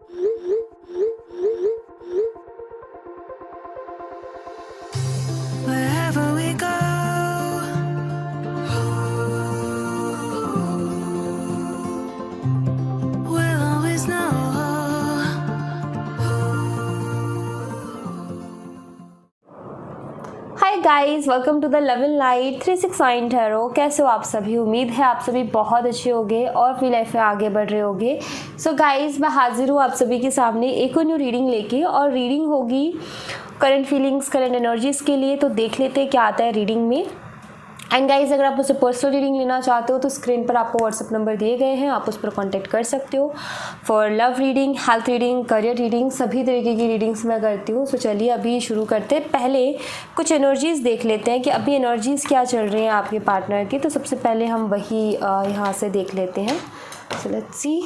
Wherever we go, we'll always know. Hi guys, welcome to the love in light 369 tarot. कैसे हो आप सभी? उम्मीद है आप सभी बहुत अच्छे होंगे और अपनी लाइफ में आगे बढ़ रहे होंगे। सो गाइस, मैं हाजिर हूँ आप सभी के सामने एक और न्यू रीडिंग लेके, और रीडिंग होगी करंट फीलिंग्स, करंट एनर्जीज़ के लिए। तो देख लेते हैं क्या आता है रीडिंग में। एंड गाइस, अगर आप मुझसे पर्सनल रीडिंग लेना चाहते हो तो स्क्रीन पर आपको व्हाट्सअप नंबर दिए गए हैं, आप उस पर कांटेक्ट कर सकते हो। For love reading, health reading, career reading, सभी तरीके की रीडिंग्स मैं करती हूँ। सो चलिए अभी शुरू करते हैं। पहले कुछ एनर्जीज़ देख लेते हैं कि अभी एनर्जीज़ क्या चल रही हैं आपके पार्टनर की। तो सबसे पहले हम वही यहाँ से देख लेते हैं। So let's see.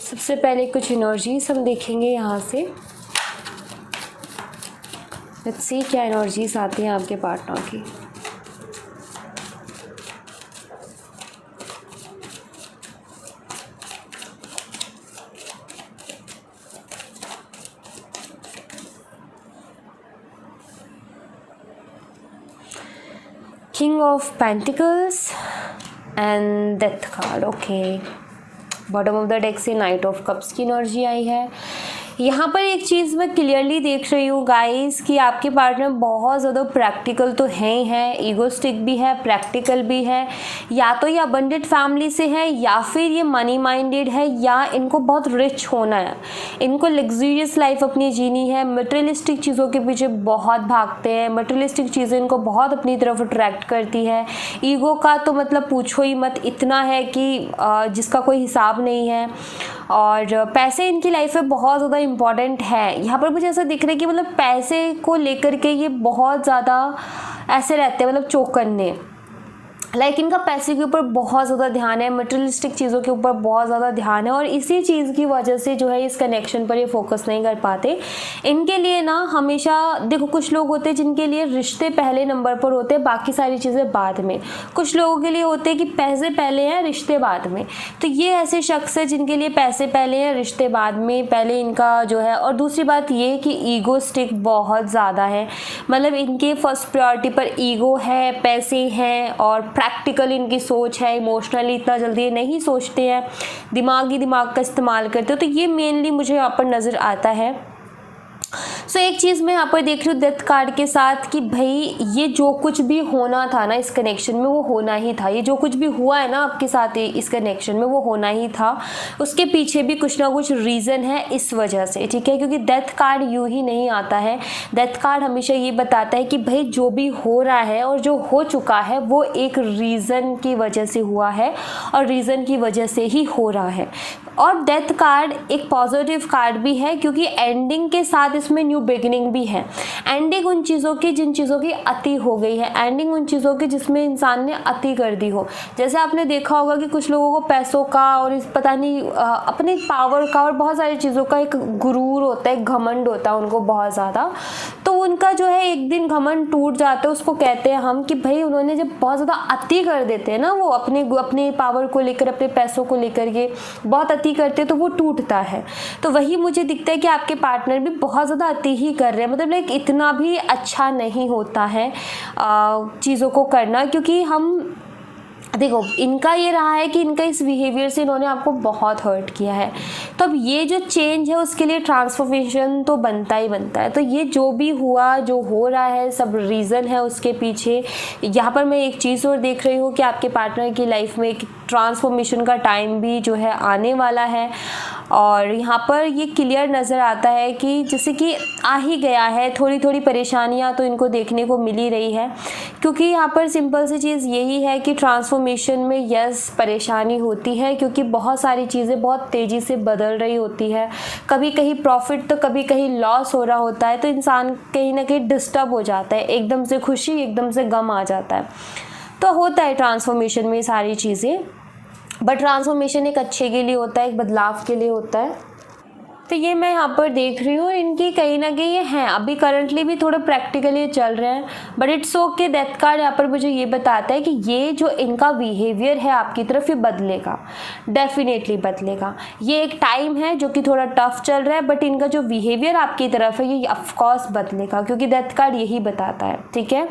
सबसे पहले कुछ एनर्जीज हम देखेंगे यहाँ से। लेट्स सी क्या एनर्जीज आती हैं आपके पार्टनर की। King of pentacles and death card. Okay, bottom of the deck से नाइट ऑफ कप्स की एनर्जी आई है। यहाँ पर एक चीज़ मैं क्लियरली देख रही हूँ गाइस कि आपके पार्टनर बहुत ज़्यादा प्रैक्टिकल तो हैं ही हैं, ईगोस्टिक भी है, प्रैक्टिकल भी है। या तो ये अबंडेंट फैमिली से है, या फिर ये मनी माइंडेड है, या इनको बहुत रिच होना है, इनको लग्जूरियस लाइफ अपनी जीनी है। मटेरियलिस्टिक चीज़ों के पीछे बहुत भागते हैं, मटेरियलिस्टिक चीज़ें इनको बहुत अपनी तरफ अट्रैक्ट करती है। ईगो का तो मतलब पूछो ही मत, इतना है कि जिसका कोई हिसाब नहीं है। और पैसे इनकी लाइफ में बहुत ज़्यादा इम्पॉर्टेंट है। यहाँ पर मुझे ऐसा दिख रहा है कि मतलब पैसे को लेकर के ये बहुत ज़्यादा ऐसे रहते हैं, मतलब चौकन्ने। लाइक इनका पैसे के ऊपर बहुत ज़्यादा ध्यान है, मटेरियलिस्टिक चीज़ों के ऊपर बहुत ज़्यादा ध्यान है, और इसी चीज़ की वजह से जो है इस कनेक्शन पर ये फोकस नहीं कर पाते। इनके लिए ना हमेशा देखो, कुछ लोग होते हैं जिनके लिए रिश्ते पहले नंबर पर होते हैं, बाकी सारी चीज़ें बाद में। कुछ लोगों के लिए होते हैं कि पैसे पहले हैं, रिश्ते बाद में। तो ये ऐसे शख्स है जिनके लिए पैसे पहले हैं, रिश्ते बाद में, पहले इनका जो है। और दूसरी बात ये कि ईगोस्टिक बहुत ज़्यादा है, मतलब इनके फर्स्ट प्रायोरिटी पर ईगो है, पैसे हैं, और प्रैक्टिकल इनकी सोच है। इमोशनली इतना जल्दी नहीं सोचते हैं, दिमाग का इस्तेमाल करते हो। तो ये मेनली मुझे यहाँ पर नज़र आता है। सो एक चीज़ मैं यहाँ पर देख रही हूँ डेथ कार्ड के साथ कि भाई ये जो कुछ भी होना था ना इस कनेक्शन में, वो होना ही था। ये जो कुछ भी हुआ है ना आपके साथ इस कनेक्शन में, वो होना ही था। उसके पीछे भी कुछ ना कुछ रीज़न है इस वजह से, ठीक है। क्योंकि डेथ कार्ड यूं ही नहीं आता है। डेथ कार्ड हमेशा ये बताता है कि भाई जो भी हो रहा है और जो हो चुका है वो एक रीज़न की वजह से हुआ है, और रीज़न की वजह से ही हो रहा है। और डेथ कार्ड एक पॉजिटिव कार्ड भी है, क्योंकि एंडिंग के साथ इसमें न्यू बिगिनिंग भी है। एंडिंग उन चीज़ों की जिन चीज़ों की अति हो गई है, एंडिंग उन चीज़ों की जिसमें इंसान ने अति कर दी हो। जैसे आपने देखा होगा कि कुछ लोगों को पैसों का और इस पता नहीं अपने पावर का और बहुत सारी चीज़ों का एक गुरूर होता है, एक घमंड होता है उनको बहुत ज़्यादा। तो उनका जो है एक दिन घमंड टूट जाता है। उसको कहते हैं हम कि भाई उन्होंने जब बहुत ज़्यादा अति कर देते हैं ना, वो अपने पावर को लेकर, अपने पैसों को लेकर के बहुत अति करते हैं, तो वो टूटता है। तो वही मुझे दिखता है कि आपके पार्टनर भी बहुत ज़्यादा अति ही कर रहे हैं। मतलब लाइक इतना भी अच्छा नहीं होता है चीज़ों को करना, क्योंकि हम देखो इनका ये रहा है कि इनका इस बिहेवियर से इन्होंने आपको बहुत हर्ट किया है। तो अब ये जो चेंज है उसके लिए ट्रांसफॉर्मेशन तो बनता ही बनता है। तो ये जो भी हुआ, जो हो रहा है, सब रीज़न है उसके पीछे। यहाँ पर मैं एक चीज़ और देख रही हूँ कि आपके पार्टनर की लाइफ में एक ट्रांसफॉर्मेशन का टाइम भी जो है आने वाला है। और यहाँ पर ये क्लियर नज़र आता है कि जैसे कि आ ही गया है, थोड़ी थोड़ी परेशानियाँ तो इनको देखने को मिल ही रही है, क्योंकि यहाँ पर सिंपल सी चीज़ यही है कि ट्रांसफॉर्मेशन में यस परेशानी होती है, क्योंकि बहुत सारी चीज़ें बहुत तेज़ी से बदल रही होती है, कभी कहीं प्रॉफिट तो कभी कहीं लॉस हो रहा होता है, तो इंसान कहीं ना कहीं डिस्टर्ब हो जाता है, एकदम से खुशी एकदम से गम आ जाता है। तो होता है ट्रांसफॉर्मेशन में सारी चीज़ें, बट ट्रांसफॉर्मेशन एक अच्छे के लिए होता है, एक बदलाव के लिए होता है। तो ये मैं यहाँ पर देख रही हूँ, इनकी कहीं ना कहीं ये हैं, अभी करंटली भी थोड़ा प्रैक्टिकली चल रहे हैं, but it's okay. Death card यहाँ पर मुझे ये बताता है कि ये जो इनका बिहेवियर है आपकी तरफ, ये बदलेगा, डेफिनेटली बदलेगा। ये एक टाइम है जो कि थोड़ा टफ चल रहा है, बट इनका जो बिहेवियर आपकी तरफ है ये ऑफकोर्स बदलेगा, क्योंकि डेथ कार्ड यही बताता है, ठीक है,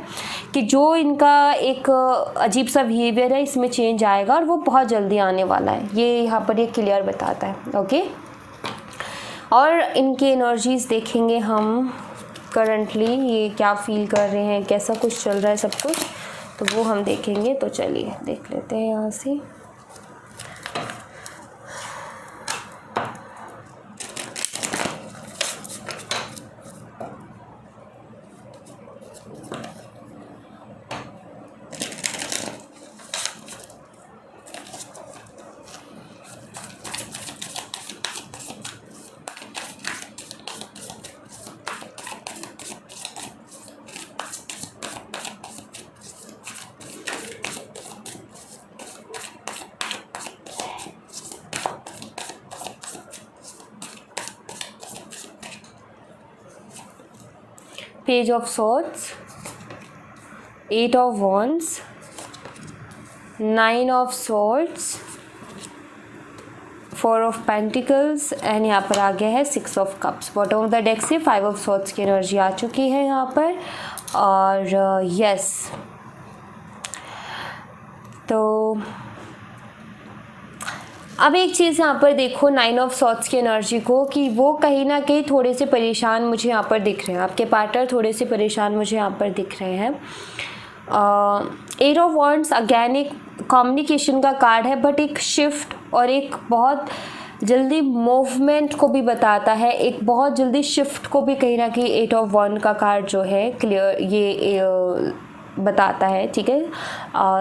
कि जो इनका एक अजीब सा बिहेवियर है इसमें चेंज आएगा और वो बहुत जल्दी आने वाला है, ये यहाँ पर ये क्लियर बताता है। ओके, और इनकी एनर्जीज़ देखेंगे हम, करंटली ये क्या फील कर रहे हैं, कैसा कुछ चल रहा है सब कुछ, तो वो हम देखेंगे। तो चलिए देख लेते हैं यहाँ से। Page of Swords, 8 of Wands, 9 of Swords, 4 of Pentacles and यहाँ पर आ गया है 6 of Cups। Bottom of the deck से 5 of Swords की एनर्जी आ चुकी है यहाँ पर। और यस, तो अब एक चीज़ यहाँ पर देखो 9 ऑफ सॉर्ड्स की एनर्जी को, कि वो कहीं ना कहीं थोड़े से परेशान मुझे यहाँ पर दिख रहे हैं, आपके पार्टनर थोड़े से परेशान मुझे यहाँ पर दिख रहे हैं। 8 ऑफ वॉन्ड्स अगेन एक कम्युनिकेशन का कार्ड है, बट एक शिफ्ट और एक बहुत जल्दी मूवमेंट को भी बताता है, एक बहुत जल्दी शिफ्ट को भी कहीं ना कहीं 8 ऑफ वॉन्ड का कार्ड जो है क्लियर ये बताता है, ठीक है,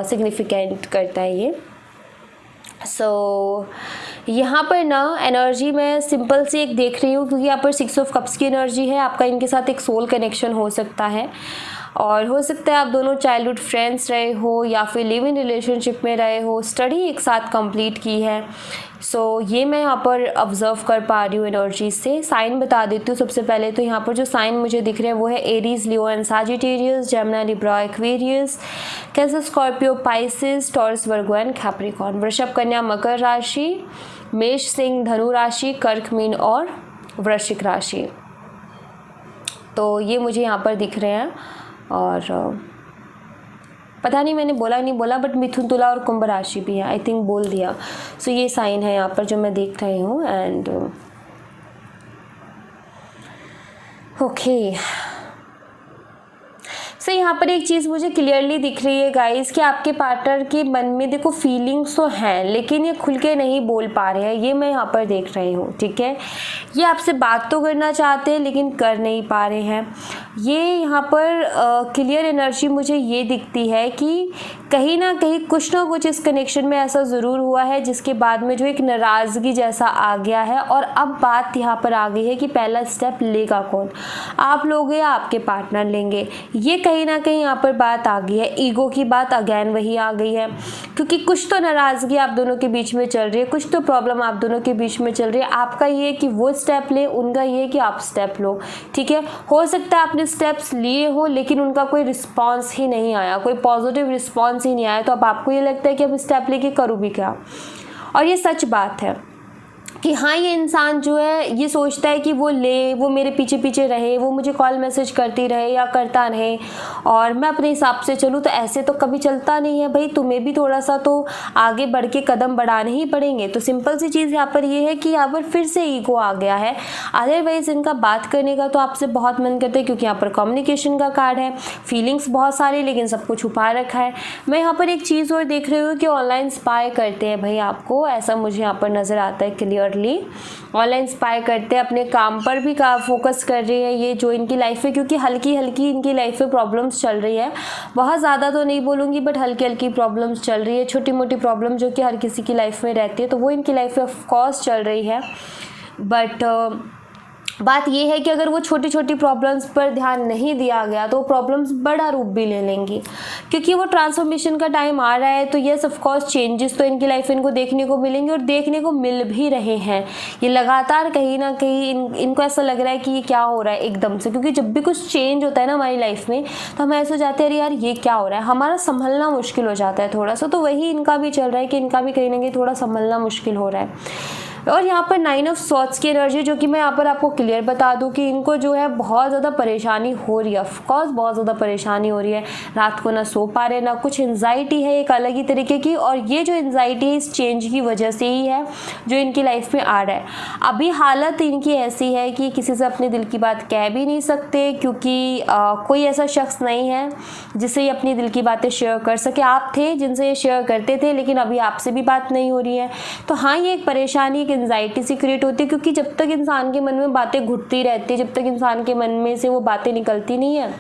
सिग्निफिकेंट करता है ये। यहाँ पर ना एनर्जी मैं सिंपल सी एक देख रही हूँ, क्योंकि यहाँ पर 6 ऑफ कप्स की एनर्जी है, आपका इनके साथ एक सोल कनेक्शन हो सकता है, और हो सकता है आप दोनों चाइल्डहुड फ्रेंड्स रहे हो या फिर लिव इन रिलेशनशिप में रहे हो, स्टडी एक साथ कंप्लीट की है। ये मैं यहाँ पर ऑब्जर्व कर पा रही हूँ एनर्जी से। साइन बता देती हूँ सबसे पहले, तो यहाँ पर जो साइन मुझे दिख रहे हैं वो है Aries, Leo and Sagittarius, Gemini, Libra, Aquarius, cancer, Scorpio, Pisces, taurus, Virgo and Capricorn. वृषभ, कन्या, मकर राशि, मेष, सिंह, धनु राशि, कर्क, मीन और वृश्चिक राशि। तो ये मुझे यहाँ पर दिख रहे हैं, और पता नहीं मैंने बोला नहीं बोला, बट मिथुन, तुला और कुंभ राशि भी है, आई थिंक बोल दिया। ये साइन है यहाँ पर जो मैं देख रही हूँ। एंड ओके, यहाँ पर एक चीज़ मुझे क्लियरली दिख रही है गाइस, कि आपके पार्टनर के मन में देखो फीलिंग्स तो हैं, लेकिन ये खुल के नहीं बोल पा रहे हैं, ये मैं यहाँ पर देख रही हूँ, ठीक है। ये आपसे बात तो करना चाहते हैं लेकिन कर नहीं पा रहे हैं। ये यहाँ पर क्लियर एनर्जी मुझे ये दिखती है कि कहीं ना कुछ इस कनेक्शन में ऐसा ज़रूर हुआ है, जिसके बाद में जो एक नाराज़गी जैसा आ गया है, और अब बात यहाँ पर आ गई है कि पहला स्टेप लेगा कौन, आप लोगे या आपके पार्टनर लेंगे। ये कहीं ना कहीं यहाँ पर बात आ गई है, ईगो की बात अगेन वही आ गई है, क्योंकि कुछ तो नाराज़गी आप दोनों के बीच में चल रही है, कुछ तो प्रॉब्लम आप दोनों के बीच में चल रही है। आपका ये कि वो स्टेप ले, उनका ये कि आप स्टेप लो, ठीक है। हो सकता है आपने स्टेप्स लिए हो लेकिन उनका कोई रिस्पॉन्स ही नहीं आया, कोई पॉजिटिव रिस्पॉन्स ही नहीं आया, तो अब आपको ये लगता है कि अब स्टेप लेके करूँ भी क्या। और ये सच बात है कि हाँ, ये इंसान जो है ये सोचता है कि वो मेरे पीछे पीछे रहे, वो मुझे कॉल मैसेज करती रहे या करता रहे और मैं अपने हिसाब से चलूँ, तो ऐसे तो कभी चलता नहीं है भाई। तुम्हें भी थोड़ा सा तो आगे बढ़ के कदम बढ़ाने ही पड़ेंगे। तो सिंपल सी चीज़ यहाँ पर ये है कि यहाँ पर फिर से ईगो आ गया है। अदरवाइज़ इनका बात करने का तो आपसे बहुत मन करता है, क्योंकि यहाँ पर कम्युनिकेशन का कार्ड है, फीलिंग्स बहुत सारी, लेकिन सब कुछ छुपा रखा है। मैं यहाँ पर एक चीज़ और देख रही हूँ कि ऑनलाइन स्पाई करते हैं भाई आपको, ऐसा मुझे यहाँ पर नज़र आता है क्लियर प्रॉपरली, ऑनलाइन इंस्पायर करते हैं, अपने काम पर भी फोकस कर रही है ये जो इनकी लाइफ में, क्योंकि हल्की हल्की इनकी लाइफ में प्रॉब्लम्स चल रही है, बहुत ज़्यादा तो नहीं बोलूँगी बट हल्की हल्की प्रॉब्लम्स चल रही है, छोटी मोटी प्रॉब्लम जो कि हर किसी की लाइफ में रहती है, तो वो इनकी लाइफ में ऑफकोर्स चल रही है। बट बात ये है कि अगर वो छोटी छोटी प्रॉब्लम्स पर ध्यान नहीं दिया गया तो प्रॉब्लम्स बड़ा रूप भी ले लेंगी, क्योंकि वो ट्रांसफॉर्मेशन का टाइम आ रहा है। तो यस ऑफ कोर्स चेंजेस तो इनकी लाइफ में इनको देखने को मिलेंगे और देखने को मिल भी रहे हैं। ये लगातार कहीं ना कहीं इनको ऐसा लग रहा है कि ये क्या हो रहा है एकदम से, क्योंकि जब भी कुछ चेंज होता है ना हमारी लाइफ में तो हम ऐसे हो जाते हैं अरे यार ये क्या हो रहा है, हमारा संभलना मुश्किल हो जाता है थोड़ा सा। तो वही इनका भी चल रहा है कि इनका भी कहीं ना कहीं थोड़ा संभलना मुश्किल हो रहा है। और यहाँ पर 9 ऑफ सॉर्ड्स की एनर्जी, जो कि मैं यहाँ पर आपको क्लियर बता दूँ कि इनको जो है बहुत ज़्यादा परेशानी हो रही है, ऑफकोर्स बहुत ज़्यादा परेशानी हो रही है, रात को ना सो पा रहे, ना कुछ एंजाइटी है एक अलग ही तरीके की। और ये जो एंजाइटी है इस चेंज की वजह से ही है जो इनकी लाइफ में आ रहा है। अभी हालत इनकी ऐसी है कि किसी से अपने दिल की बात कह भी नहीं सकते, क्योंकि कोई ऐसा शख्स नहीं है जिससे ये अपनी दिल की बातें शेयर कर सके। आप थे जिनसे ये शेयर करते थे, लेकिन अभी आपसे भी बात नहीं हो रही है। तो हाँ, ये एक परेशानी, एंजाइटी सी क्रिएट होती है, क्योंकि जब तक इंसान के मन में बातें घुटती रहती है, जब तक इंसान के मन में से वो बातें निकलती नहीं है,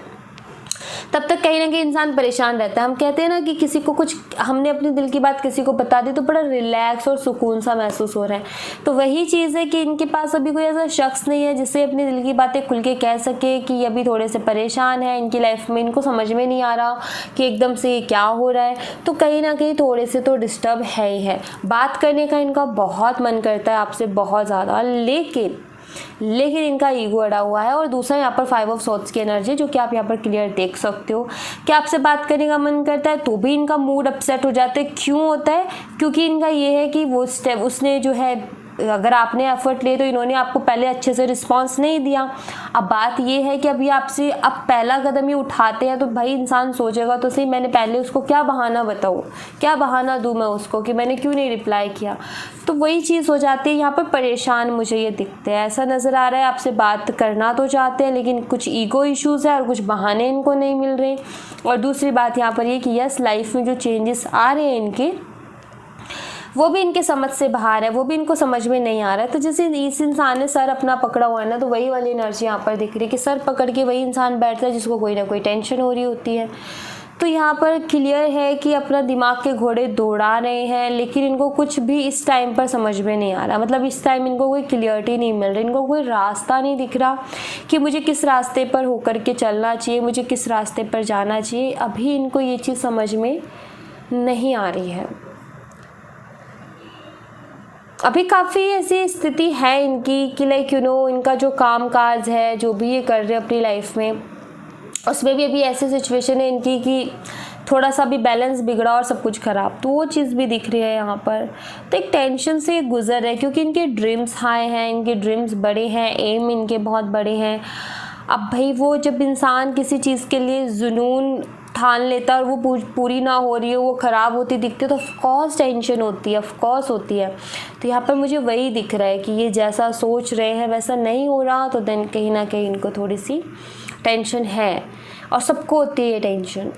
तब तक कहीं ना कहीं इंसान परेशान रहता है। हम कहते हैं ना कि किसी को कुछ, हमने अपने दिल की बात किसी को बता दी तो बड़ा रिलैक्स और सुकून सा महसूस हो रहा है। तो वही चीज़ है कि इनके पास अभी कोई ऐसा शख्स नहीं है जिससे अपने दिल की बातें खुल के कह सके कि ये अभी थोड़े से परेशान है इनकी लाइफ में, इनको समझ में नहीं आ रहा कि एकदम से क्या हो रहा है। तो कहीं ना कहीं थोड़े से तो डिस्टर्ब है ही है। बात करने का इनका बहुत मन करता है आपसे, बहुत ज़्यादा, लेकिन इनका ईगो अड़ा हुआ है। और दूसरा यहाँ पर 5 ऑफ सॉर्ड्स की एनर्जी, जो कि आप यहाँ पर क्लियर देख सकते हो कि आपसे बात करने का मन करता है तो भी इनका मूड अपसेट हो जाता है। क्यों होता है? क्योंकि इनका ये है कि वो स्टेप उसने जो है, अगर आपने एफर्ट लिए तो इन्होंने आपको पहले अच्छे से रिस्पांस नहीं दिया। अब बात ये है कि अभी आपसे अब पहला कदम ये उठाते हैं तो भाई इंसान सोचेगा तो सही, मैंने पहले उसको क्या बहाना बताऊँ, क्या बहाना दूँ मैं उसको कि मैंने क्यों नहीं रिप्लाई किया। तो वही चीज़ हो जाती है। यहाँ पर परेशान मुझे ये दिखते हैं, ऐसा नज़र आ रहा है आपसे बात करना तो चाहते हैं लेकिन कुछ ईगो इश्यूज़ है और कुछ बहाने इनको नहीं मिल रहे। और दूसरी बात यहाँ पर ये कि यस, लाइफ में जो चेंजेस आ रहे हैं इनके, वो भी इनके समझ से बाहर है, वो भी इनको समझ में नहीं आ रहा है। तो जैसे इस इंसान ने सर अपना पकड़ा हुआ है ना, तो वही वाली एनर्जी यहाँ पर दिख रही है कि सर पकड़ के वही इंसान बैठता है जिसको कोई ना कोई टेंशन हो रही होती है। तो यहाँ पर क्लियर है कि अपना दिमाग के घोड़े दौड़ा रहे हैं, लेकिन इनको कुछ भी इस टाइम पर समझ में नहीं आ रहा। मतलब इस टाइम इनको कोई क्लियरिटी नहीं मिल रही, इनको कोई रास्ता नहीं दिख रहा कि मुझे किस रास्ते पर होकर के चलना चाहिए, मुझे किस रास्ते पर जाना चाहिए। अभी इनको ये चीज़ समझ में नहीं आ रही है। अभी काफ़ी ऐसी स्थिति है इनकी कि लाइक इनका जो काम काज है, जो भी ये कर रहे हैं अपनी लाइफ में, उसमें भी अभी ऐसी सिचुएशन है इनकी कि थोड़ा सा भी बैलेंस बिगड़ा और सब कुछ ख़राब, तो वो चीज़ भी दिख रही है यहाँ पर। तो एक टेंशन से गुजर है, क्योंकि इनके ड्रीम्स हाई हैं, इनके ड्रीम्स बड़े हैं, एम इनके बहुत बड़े हैं। अब भाई वो जब इंसान किसी चीज़ के लिए जुनून ठान लेता है और वो पूरी ना हो रही है, वो ख़राब होती दिखती है, तो ऑफकोर्स टेंशन होती है, ऑफकोर्स होती है। तो यहाँ पर मुझे वही दिख रहा है कि ये जैसा सोच रहे हैं वैसा नहीं हो रहा, तो देन कहीं ना कहीं इनको थोड़ी सी टेंशन है। और सबको होती है टेंशन,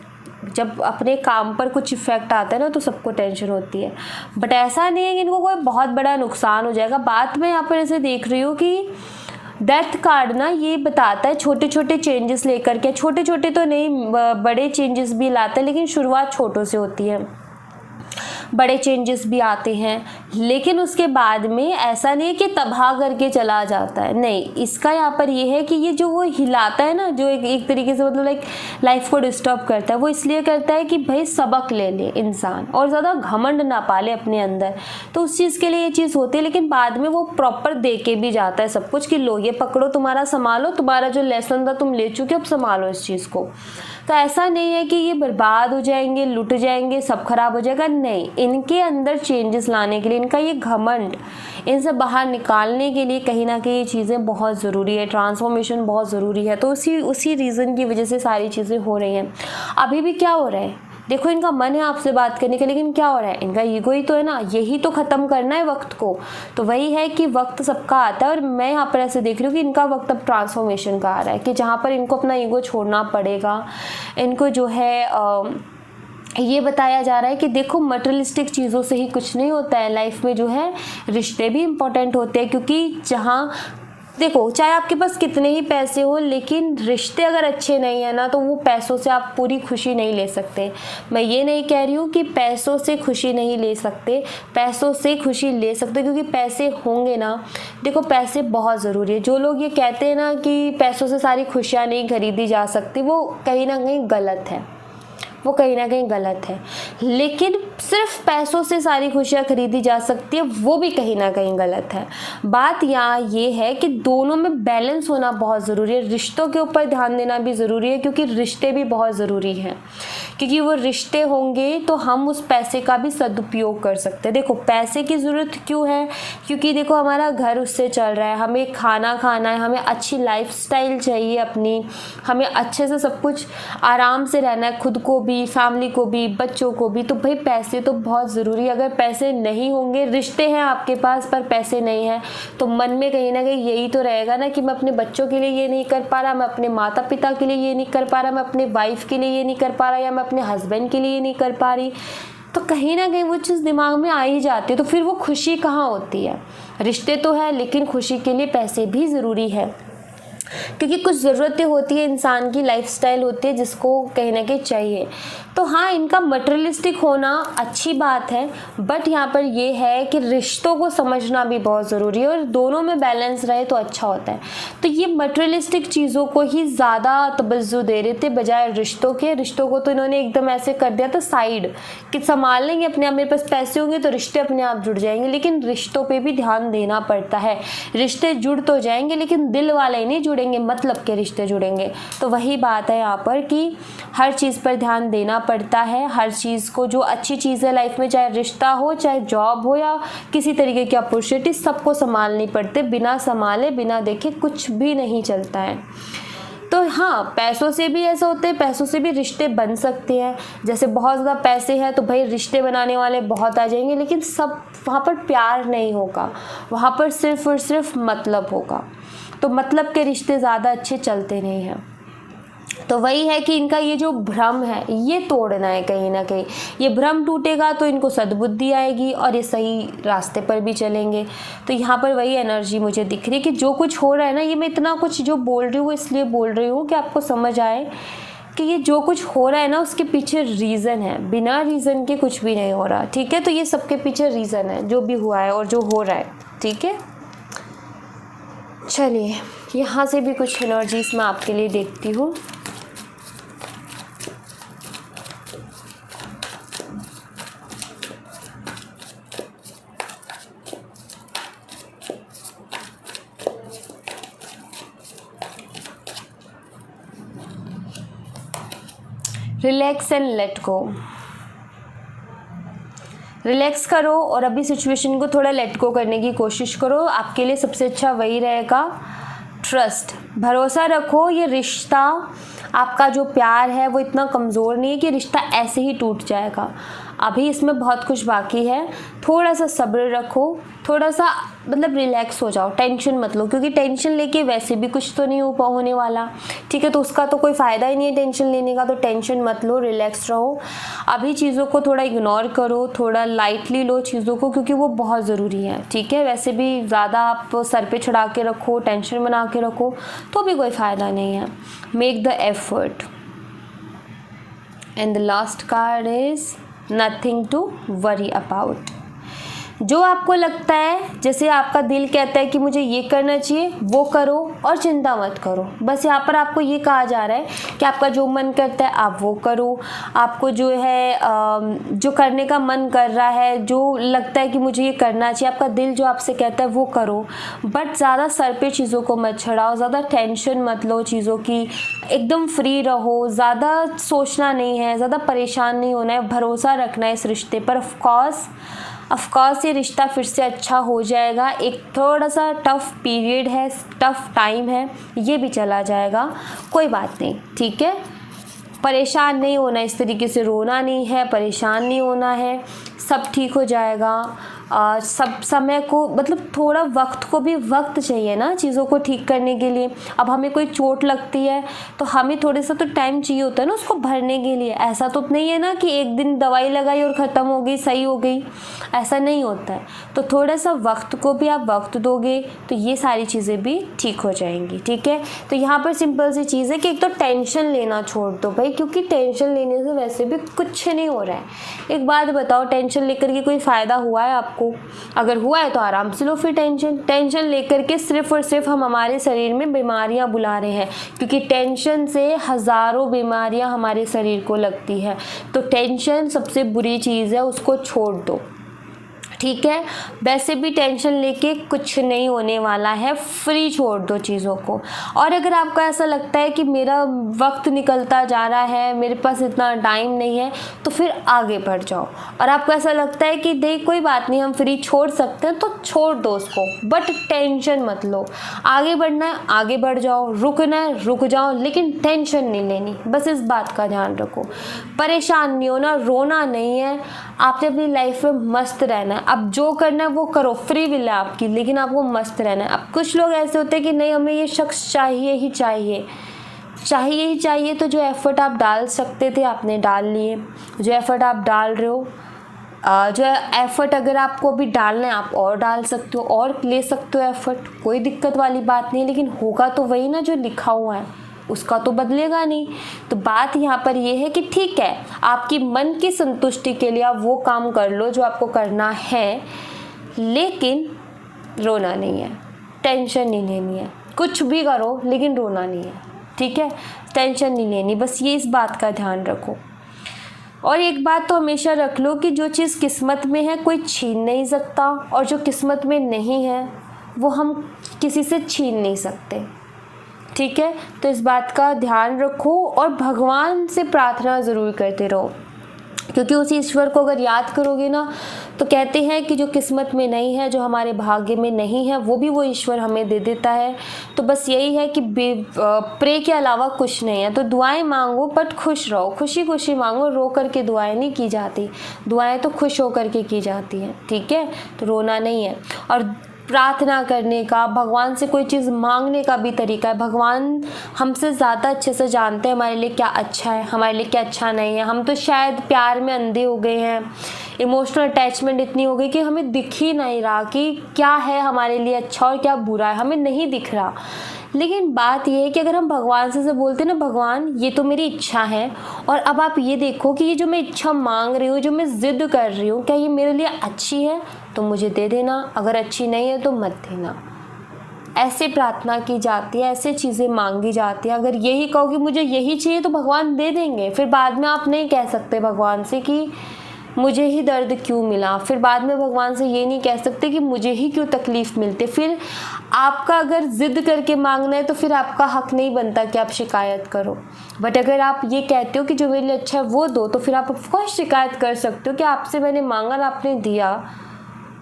जब अपने काम पर कुछ इफ़ेक्ट आता है ना तो सबको टेंशन होती है। बट ऐसा नहीं है कि इनको कोई बहुत बड़ा नुकसान हो जाएगा। बात मैं यहाँ पर ऐसे देख रही हूँ कि डेथ कार्ड ना ये बताता है छोटे छोटे चेंजेस लेकर के, छोटे छोटे तो नहीं बड़े चेंजेस भी लाता है, लेकिन शुरुआत छोटों से होती है, बड़े चेंजेस भी आते हैं, लेकिन उसके बाद में ऐसा नहीं है कि तबाह करके चला जाता है। नहीं, इसका यहाँ पर ये है कि ये जो वो हिलाता है ना, जो एक तरीके से मतलब लाइक लाइफ को डिस्टर्ब करता है, वो इसलिए करता है कि भाई सबक ले ले इंसान और ज़्यादा घमंड ना पाले अपने अंदर। तो उस चीज़ के लिए ये चीज़ होती है, लेकिन बाद में वो प्रॉपर दे के भी जाता है सब कुछ कि लो ये पकड़ो, तुम्हारा संभालो, तुम्हारा जो लेसन था तुम ले चुके, अब संभालो इस चीज़ को। तो ऐसा नहीं है कि ये बर्बाद हो जाएंगे, लुट जाएंगे, सब खराब हो जाएगा, नहीं। इनके अंदर चेंजेस लाने के लिए, इनका ये घमंड, इनसे बाहर निकालने के लिए कहीं ना कहीं ये चीज़ें बहुत ज़रूरी है, ट्रांसफॉर्मेशन बहुत ज़रूरी है। तो उसी रीज़न की वजह से सारी चीज़ें हो रही हैं। अभी भी क्या हो रहा है देखो, इनका मन है आपसे बात करने का, लेकिन क्या हो रहा है, इनका ईगो ही तो है ना, यही तो ख़त्म करना है वक्त को। तो वही है कि वक्त सबका आता है, और मैं यहाँ पर ऐसे देख रही हूँ कि इनका वक्त अब ट्रांसफॉर्मेशन का आ रहा है, कि जहाँ पर इनको अपना ईगो छोड़ना पड़ेगा, इनको जो है ये बताया जा रहा है कि देखो मटेरियलिस्टिक चीज़ों से ही कुछ नहीं होता है, लाइफ में जो है रिश्ते भी इम्पोर्टेंट होते हैं। क्योंकि जहाँ देखो चाहे आपके पास कितने ही पैसे हो, लेकिन रिश्ते अगर अच्छे नहीं है ना, तो वो पैसों से आप पूरी खुशी नहीं ले सकते। मैं ये नहीं कह रही हूँ कि पैसों से खुशी नहीं ले सकते, पैसों से खुशी ले सकते, क्योंकि पैसे होंगे ना, देखो पैसे बहुत ज़रूरी है। जो लोग ये कहते हैं ना कि पैसों से सारी खुशियाँ नहीं खरीदी जा सकती, वो कहीं ना कहीं गलत है, वो कहीं ना कहीं गलत है। लेकिन सिर्फ पैसों से सारी खुशियाँ खरीदी जा सकती है, वो भी कहीं ना कहीं गलत है। बात यहाँ ये है कि दोनों में बैलेंस होना बहुत ज़रूरी है। रिश्तों के ऊपर ध्यान देना भी ज़रूरी है, क्योंकि रिश्ते भी बहुत ज़रूरी हैं। क्योंकि वो रिश्ते होंगे तो हम उस पैसे का भी सदुपयोग कर सकते हैं। देखो पैसे की ज़रूरत क्यों है, क्योंकि देखो हमारा घर उससे चल रहा है, हमें खाना खाना है, हमें अच्छी लाइफस्टाइल चाहिए अपनी, हमें अच्छे से सब कुछ आराम से रहना है, खुद को भी, फैमिली को भी, बच्चों को भी। तो भाई पैसे तो बहुत ज़रूरी है। अगर पैसे नहीं होंगे, रिश्ते हैं आपके पास पर पैसे नहीं है, तो मन में कहीं ना कहीं यही तो रहेगा ना कि मैं अपने बच्चों के लिए ये नहीं कर पा रहा, मैं अपने माता पिता के लिए ये नहीं कर पा रहा, मैं अपने वाइफ के लिए ये नहीं कर पा रहा, या मैं अपने हस्बैंड के लिए ये नहीं कर पा रही। तो कहीं ना कहीं वो चीज़ दिमाग में आ ही जाती है। तो फिर वो खुशी कहाँ होती है। रिश्ते तो है, लेकिन खुशी के लिए पैसे भी ज़रूरी है, क्योंकि कुछ ज़रूरतें होती है, इंसान की लाइफस्टाइल होती है जिसको कहीं ना कहीं चाहिए। तो हाँ, इनका मटेरियलिस्टिक होना अच्छी बात है, बट यहाँ पर ये है कि रिश्तों को समझना भी बहुत ज़रूरी है, और दोनों में बैलेंस रहे तो अच्छा होता है। तो ये मटेरियलिस्टिक चीज़ों को ही ज़्यादा तवज्जो दे रहे थे बजाय रिश्तों के। रिश्तों को तो इन्होंने एकदम ऐसे कर दिया था साइड, कि संभाल लेंगे अपने आप, मेरे पास पैसे होंगे तो रिश्ते अपने आप जुड़ जाएंगे। लेकिन रिश्तों पर भी ध्यान देना पड़ता है। रिश्ते जुड़ तो जाएंगे, लेकिन दिल वाले नहीं जुड़ेंगे, मतलब के रिश्ते जुड़ेंगे। तो वही बात है यहाँ पर कि हर चीज़ पर ध्यान देना पड़ता है। हर चीज़ को, जो अच्छी चीज़ है लाइफ में, चाहे रिश्ता हो, चाहे जॉब हो, या किसी तरीके की अपॉर्चुनिटी, सबको संभालनी पड़ती है। बिना संभाले, बिना देखे कुछ भी नहीं चलता है। तो हाँ, पैसों से भी ऐसा होता है, पैसों से भी रिश्ते बन सकते हैं। जैसे बहुत ज़्यादा पैसे हैं तो भाई रिश्ते बनाने वाले बहुत आ जाएंगे, लेकिन सब वहाँ पर प्यार नहीं होगा, वहाँ पर सिर्फ और सिर्फ मतलब होगा। तो मतलब के रिश्ते ज़्यादा अच्छे चलते नहीं हैं। तो वही है कि इनका ये जो भ्रम है, ये तोड़ना है कहीं ना कहीं। ये भ्रम टूटेगा तो इनको सद्बुद्धि आएगी और ये सही रास्ते पर भी चलेंगे। तो यहाँ पर वही एनर्जी मुझे दिख रही है कि जो कुछ हो रहा है ना, ये मैं इतना कुछ जो बोल रही हूँ इसलिए बोल रही हूँ कि आपको समझ आए कि ये जो कुछ हो रहा है ना, उसके पीछे रीज़न है। बिना रीज़न के कुछ भी नहीं हो रहा, ठीक है। तो ये सबके पीछे रीज़न है, जो भी हुआ है और जो हो रहा है, ठीक है। चलिए, यहाँ से भी कुछ एनर्जीज मैं आपके लिए देखती हूँ। Relax and let go. Relax करो और अभी सिचुएशन को थोड़ा लेट गो करने की कोशिश करो। आपके लिए सबसे अच्छा वही रहेगा। ट्रस्ट, भरोसा रखो। ये रिश्ता, आपका जो प्यार है वो इतना कमज़ोर नहीं है कि रिश्ता ऐसे ही टूट जाएगा। अभी इसमें बहुत कुछ बाकी है। थोड़ा सा सब्र रखो, थोड़ा सा मतलब रिलैक्स हो जाओ, टेंशन मत लो, क्योंकि टेंशन लेके वैसे भी कुछ तो नहीं होने वाला, ठीक है। तो उसका तो कोई फ़ायदा ही नहीं है टेंशन लेने का। तो टेंशन मत लो, रिलैक्स रहो। अभी चीज़ों को थोड़ा इग्नोर करो, थोड़ा लाइटली लो चीज़ों को, क्योंकि वो बहुत ज़रूरी है, ठीक है। वैसे भी ज़्यादा आप सर पे चढ़ा के रखो, टेंशन बना के रखो तो भी कोई फ़ायदा नहीं है। Make the effort. And the last card is nothing to worry about. जो आपको लगता है, जैसे आपका दिल कहता है कि मुझे ये करना चाहिए, वो करो और चिंता मत करो। बस यहाँ पर आपको ये कहा जा रहा है कि आपका जो मन करता है आप वो करो। आपको जो है जो करने का मन कर रहा है, जो लगता है कि मुझे ये करना चाहिए, आपका दिल जो आपसे कहता है वो करो। बट ज़्यादा सर पे चीज़ों को मत चढ़ाओ, ज़्यादा टेंशन मत लो चीज़ों की। एकदम फ्री रहो, ज़्यादा सोचना नहीं है, ज़्यादा परेशान नहीं होना है, भरोसा रखना है इस रिश्ते पर। ऑफकोर्स ये रिश्ता फिर से अच्छा हो जाएगा। एक थोड़ा सा टफ़ पीरियड है, टफ़ टाइम है, ये भी चला जाएगा, कोई बात नहीं, ठीक है। परेशान नहीं होना, इस तरीके से रोना नहीं है, परेशान नहीं होना है, सब ठीक हो जाएगा। सब समय को मतलब थोड़ा वक्त को भी वक्त चाहिए ना चीज़ों को ठीक करने के लिए। अब हमें कोई चोट लगती है तो हमें थोड़ा सा तो टाइम चाहिए होता है ना उसको भरने के लिए। ऐसा तो नहीं है ना कि एक दिन दवाई लगाई और ख़त्म हो गई, सही हो गई, ऐसा नहीं होता है। तो थोड़ा सा वक्त को भी आप वक्त दोगे तो ये सारी चीज़ें भी ठीक हो जाएंगी, ठीक है। तो यहाँ पर सिंपल सी चीज़ है कि एक तो टेंशन लेना छोड़ दो भाई, क्योंकि टेंशन लेने से वैसे भी कुछ नहीं हो रहा है। एक बात बताओ, टेंशन लेकर के कोई फ़ायदा हुआ है आपको? अगर हुआ है तो आराम से लो फिर टेंशन लेकर के सिर्फ और सिर्फ हम हमारे शरीर में बीमारियां बुला रहे हैं, क्योंकि टेंशन से हज़ारों बीमारियां हमारे शरीर को लगती है। तो टेंशन सबसे बुरी चीज़ है, उसको छोड़ दो, ठीक है। वैसे भी टेंशन लेके कुछ नहीं होने वाला है, फ्री छोड़ दो चीज़ों को। और अगर आपको ऐसा लगता है कि मेरा वक्त निकलता जा रहा है, मेरे पास इतना टाइम नहीं है, तो फिर आगे बढ़ जाओ। और आपको ऐसा लगता है कि देख कोई बात नहीं हम फ्री छोड़ सकते हैं, तो छोड़ दो उसको, बट टेंशन मत लो। आगे बढ़ना है आगे बढ़ जाओ, रुकना है रुक जाओ, लेकिन टेंशन नहीं लेनी, बस इस बात का ध्यान रखो। परेशान नहीं होना, रोना नहीं है, आपने अपनी लाइफ में मस्त रहना है। अब जो करना है वो करो, फ्री विल है आपकी, लेकिन आपको मस्त रहना है। अब कुछ लोग ऐसे होते हैं कि नहीं हमें ये शख्स चाहिए ही चाहिए तो जो एफ़र्ट आप डाल सकते थे आपने डाल लिए, जो एफ़र्ट आप डाल रहे हो, जो एफ़र्ट अगर आपको अभी डालना है आप और डाल सकते हो और ले सकते हो एफ़र्ट, कोई दिक्कत वाली बात नहीं है। लेकिन होगा तो वही ना जो लिखा हुआ है, उसका तो बदलेगा नहीं। तो बात यहाँ पर ये है कि ठीक है आपकी मन की संतुष्टि के लिए आप वो काम कर लो जो आपको करना है, लेकिन रोना नहीं है, टेंशन नहीं लेनी है। कुछ भी करो लेकिन रोना नहीं है, ठीक है, टेंशन नहीं लेनी, बस ये इस बात का ध्यान रखो। और एक बात तो हमेशा रख लो कि जो चीज़ किस्मत में है कोई छीन नहीं सकता, और जो किस्मत में नहीं है वो हम किसी से छीन नहीं सकते, ठीक है। तो इस बात का ध्यान रखो और भगवान से प्रार्थना ज़रूर करते रहो, क्योंकि उस ईश्वर को अगर याद करोगे ना तो कहते हैं कि जो किस्मत में नहीं है, जो हमारे भाग्य में नहीं है, वो भी वो ईश्वर हमें दे देता है। तो बस यही है कि प्रे के अलावा कुछ नहीं है। तो दुआएं मांगो बट खुश रहो, खुशी खुशी मांगो, रो करके दुआएं नहीं की जाती, दुआएं तो खुश होकर के की जाती हैं, ठीक है। तो रोना नहीं है। और प्रार्थना करने का, भगवान से कोई चीज़ मांगने का भी तरीका है। भगवान हमसे ज़्यादा अच्छे से जानते हैं हमारे लिए क्या अच्छा है, हमारे लिए क्या अच्छा नहीं है। हम तो शायद प्यार में अंधे हो गए हैं, इमोशनल अटैचमेंट इतनी हो गई कि हमें दिख ही नहीं रहा कि क्या है हमारे लिए अच्छा और क्या बुरा है, हमें नहीं दिख रहा। लेकिन बात यह है कि अगर हम भगवान से बोलते हैं ना, भगवान ये तो मेरी इच्छा है, और अब आप ये देखो कि ये जो मैं इच्छा मांग रही हूँ, जो मैं ज़िद कर रही हूँ, क्या ये मेरे लिए अच्छी है तो मुझे दे देना, अगर अच्छी नहीं है तो मत देना। ऐसे प्रार्थना की जाती है, ऐसे चीज़ें मांगी जाती है। अगर यही कहो कि मुझे यही चाहिए तो भगवान दे देंगे। फिर बाद में आप नहीं कह सकते भगवान से कि मुझे ही दर्द क्यों मिला, फिर बाद में भगवान से ये नहीं कह सकते कि मुझे ही क्यों तकलीफ़ मिलती। फिर आपका अगर ज़िद करके मांगना है तो फिर आपका हक नहीं बनता कि आप शिकायत करो। बट अगर आप ये कहते हो कि जो मेरे लिए अच्छा है वो दो, तो फिर आप ऑफकोर्स शिकायत कर सकते हो कि आपसे मैंने मांगा और आपने दिया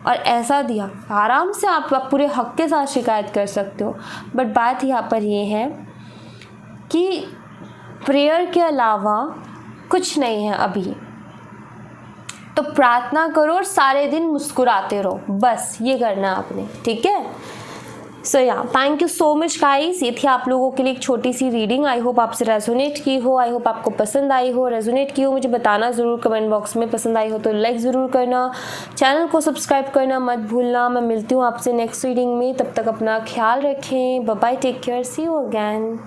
और ऐसा दिया। आराम से आप पूरे हक के साथ शिकायत कर सकते हो। बट बात यहाँ पर ये है कि प्रेयर के अलावा कुछ नहीं है अभी, तो प्रार्थना करो और सारे दिन मुस्कुराते रहो, बस ये करना है आपने, ठीक है। सो या thank you so much guys, ये थी आप लोगों के लिए एक छोटी सी रीडिंग। आई होप आपसे रेजोनेट की हो, आई होप आपको पसंद आई हो। रेजोनेट की हो मुझे बताना ज़रूर कमेंट बॉक्स में, पसंद आई हो तो लाइक ज़रूर करना, चैनल को सब्सक्राइब करना मत भूलना। मैं मिलती हूँ आपसे नेक्स्ट रीडिंग में, तब तक अपना ख्याल रखें, bye bye, take care, see you again.